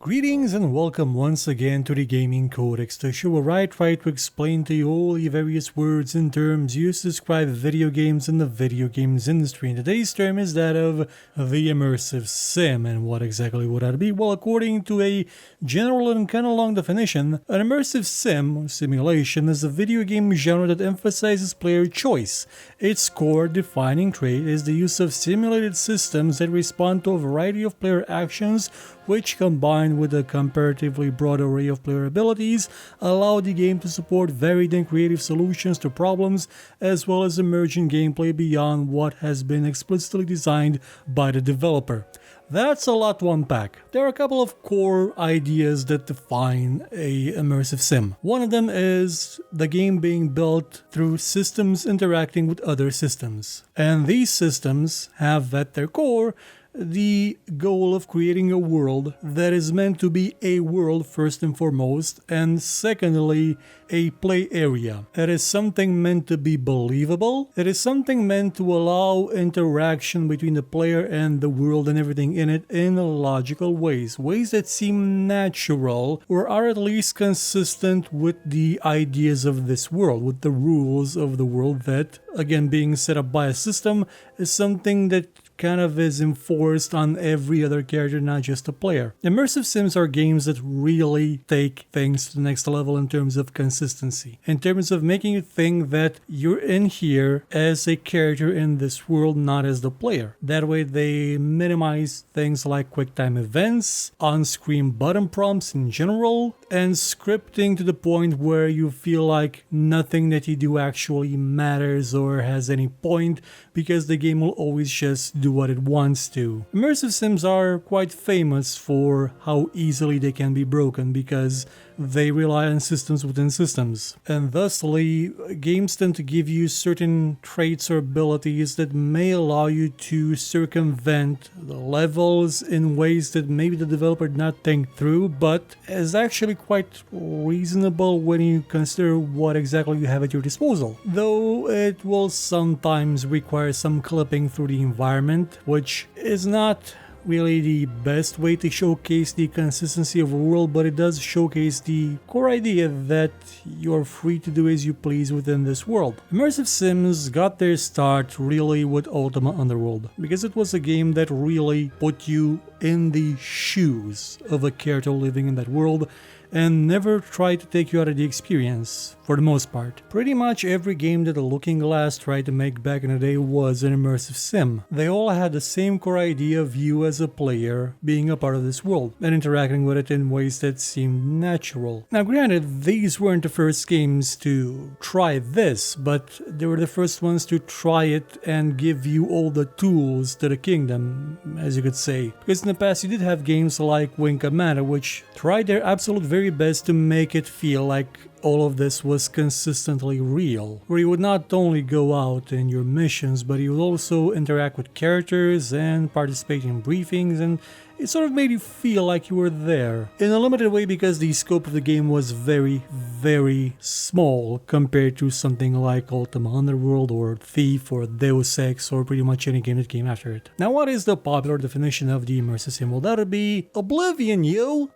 Greetings and welcome once again to the Gaming Codex, the show where I try to explain to you all the various words and terms used to describe video games and the video games industry. And today's term is that of the Immersive Sim. And what exactly would that be? Well, according to a general and kind of long definition, an Immersive Sim, or simulation, is a video game genre that emphasizes player choice. Its core defining trait is the use of simulated systems that respond to a variety of player actions, which combined with a comparatively broad array of player abilities allow the game to support varied and creative solutions to problems as well as emerging gameplay beyond what has been explicitly designed by the developer. That's a lot to unpack. There are a couple of core ideas that define a immersive sim. One of them is the game being built through systems interacting with other systems. And these systems have at their core the goal of creating a world that is meant to be a world first and foremost, and secondly, a play area. It is something meant to be believable. It is something meant to allow interaction between the player and the world and everything in it in logical ways. Ways that seem natural or are at least consistent with the ideas of this world, with the rules of the world that, again, being set up by a system is something that kind of is enforced on every other character, not just the player. Immersive Sims are games that really take things to the next level in terms of consistency, in terms of making you think that you're in here as a character in this world, not as the player. That way they minimize things like QuickTime events, on-screen button prompts in general, and scripting to the point where you feel like nothing that you do actually matters or has any point, because the game will always just do what it wants to. Immersive Sims are quite famous for how easily they can be broken because they rely on systems within systems. And thusly, games tend to give you certain traits or abilities that may allow you to circumvent the levels in ways that maybe the developer did not think through, but is actually quite reasonable when you consider what exactly you have at your disposal. Though it will sometimes require some clipping through the environment, which is not really the best way to showcase the consistency of a world, but it does showcase the core idea that you're free to do as you please within this world. Immersive Sims got their start really with Ultima Underworld, because it was a game that really put you in the shoes of a character living in that world and never tried to take you out of the experience, for the most part. Pretty much every game that the Looking Glass tried to make back in the day was an immersive sim. They all had the same core idea of you as a player being a part of this world and interacting with it in ways that seemed natural. Now granted, these weren't the first games to try this, but they were the first ones to try it and give you all the tools to the kingdom, as you could say. Because in the past you did have games like Wing Commander, which tried their absolute very best to make it feel like all of this was consistently real, where you would not only go out in your missions, but you would also interact with characters and participate in briefings, and it sort of made you feel like you were there in a limited way because the scope of the game was very, very small compared to something like Ultima Underworld or Thief or Deus Ex or pretty much any game that came after it. Now, what is the popular definition of the immersive sim? Well, that would be Oblivion, yo!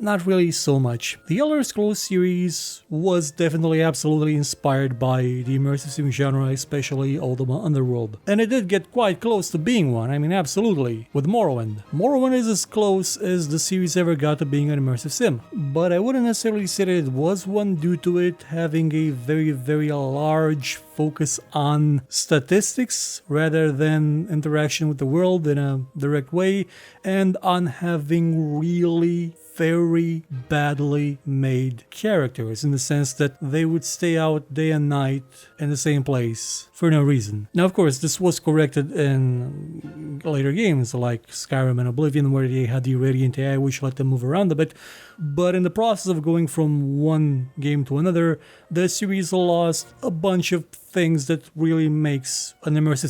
Not really so much. The Elder Scrolls series was definitely absolutely inspired by the immersive sim genre, especially Ultima Underworld. And it did get quite close to being one, I mean absolutely, with Morrowind. Morrowind is as close as the series ever got to being an immersive sim, but I wouldn't necessarily say that it was one due to it having a very, very large focus on statistics rather than interaction with the world in a direct way, and on having really very badly made characters in the sense that they would stay out day and night in the same place for no reason. Now, of course, this was corrected in later games like Skyrim and Oblivion, where they had the Radiant AI which let them move around a bit, but in the process of going from one game to another, the series lost a bunch of things that really makes an immersive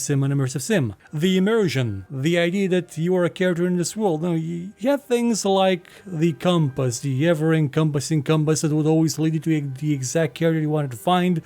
sim. The immersion, the idea that you are a character in this world. Now, you have things like the compass, the ever-encompassing compass that would always lead you to the exact character you wanted to find,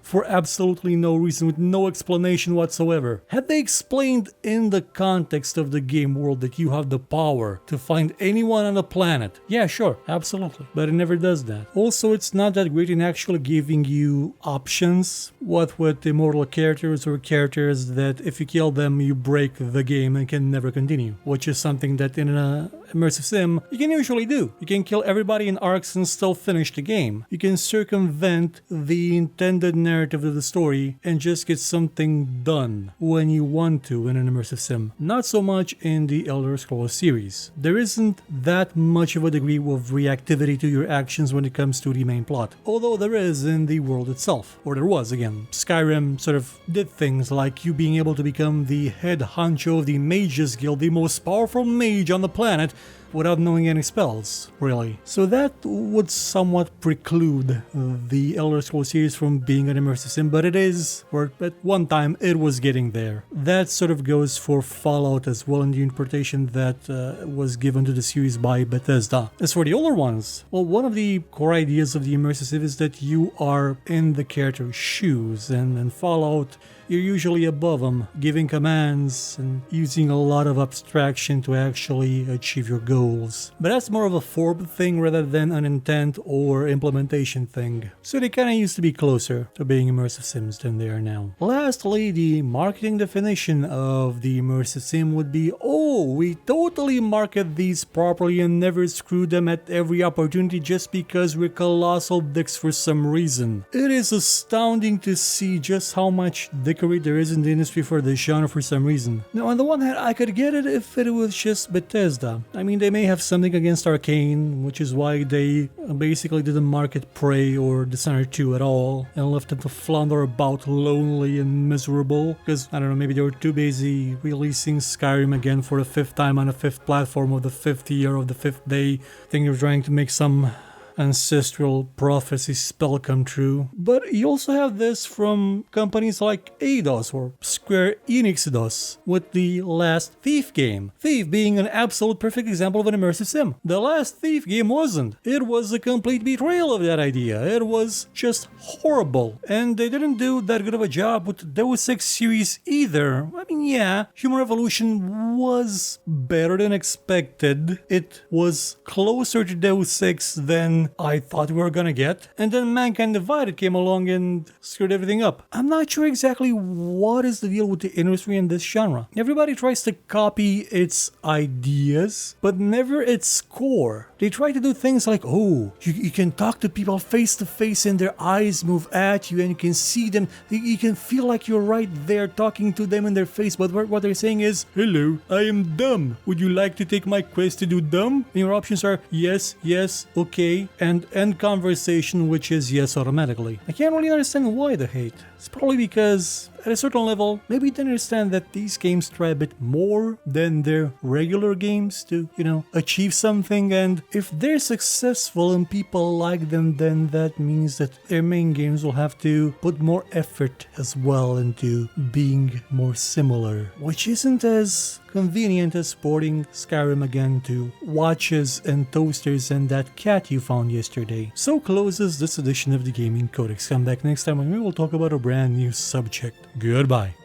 for absolutely no reason, with no explanation whatsoever. Had they explained in the context of the game world that you have the power to find anyone on the planet, yeah, sure, absolutely. But it never does that. Also, it's not that great in actually giving you options, what with immortal characters or characters that if you kill them, you break the game and can never continue, which is something that in a immersive sim you can usually do. You can kill everybody in arcs and still finish the game. You can circumvent the intended narrative of the story and just get something done when you want to in an immersive sim. Not so much in the Elder Scrolls series. There isn't that much of a degree of reactivity to your actions when it comes to the main plot, although there is in the world itself, or there was again. Skyrim sort of did things like you being able to become the head honcho of the Mages Guild, the most powerful mage on the planet, without knowing any spells, really. So that would somewhat preclude the Elder Scrolls series from being an immersive sim, but it is, or at one time it was getting there. That sort of goes for Fallout as well in the interpretation that was given to the series by Bethesda. As for the older ones, well, one of the core ideas of the immersive sim is that you are in the character's shoes, and in Fallout, you're usually above them, giving commands and using a lot of abstraction to actually achieve your goals. But that's more of a form thing rather than an intent or implementation thing. So they kinda used to be closer to being immersive sims than they are now. Lastly, the marketing definition of the immersive sim would be, oh, we totally market these properly and never screw them at every opportunity just because we're colossal dicks for some reason. It is astounding to see just how much dickery there is in the industry for this genre for some reason. Now, on the one hand, I could get it if it was just Bethesda. I mean, they may have something against Arcane, which is why they basically didn't market Prey or Dishonored 2 at all and left them to flounder about lonely and miserable. Because, I don't know, maybe they were too busy releasing Skyrim again for the 5th time on the 5th platform of the 5th year of the 5th day. I think they were trying to make some ancestral prophecy spell come true. But you also have this from companies like Eidos or Square Enix does with the last Thief game. Thief being an absolute perfect example of an immersive sim. The last Thief game wasn't. It was a complete betrayal of that idea. It was just horrible. And they didn't do that good of a job with Deus Ex series either. I mean, yeah, Human Revolution was better than expected. It was closer to Deus Ex than I thought we were gonna get, and then Mankind Divided came along and screwed everything up. I'm not sure exactly what is the deal with the industry in this genre. Everybody tries to copy its ideas, but never its core. They try to do things like, oh, you can talk to people face to face and their eyes move at you and you can see them. You can feel like you're right there talking to them in their face, but what they're saying is, hello, I am dumb. Would you like to take my quest to do dumb? And your options are yes, yes, okay, and end conversation, which is yes automatically. I can't really understand why the hate. It's probably because at a certain level, maybe they understand that these games try a bit more than their regular games to, achieve something, and if they're successful and people like them, then that means that their main games will have to put more effort as well into being more similar, which isn't as convenient as porting Skyrim again to watches and toasters and that cat you found yesterday. So closes this edition of the Gaming Codex. Come back next time and we will talk about a brand new subject. Goodbye.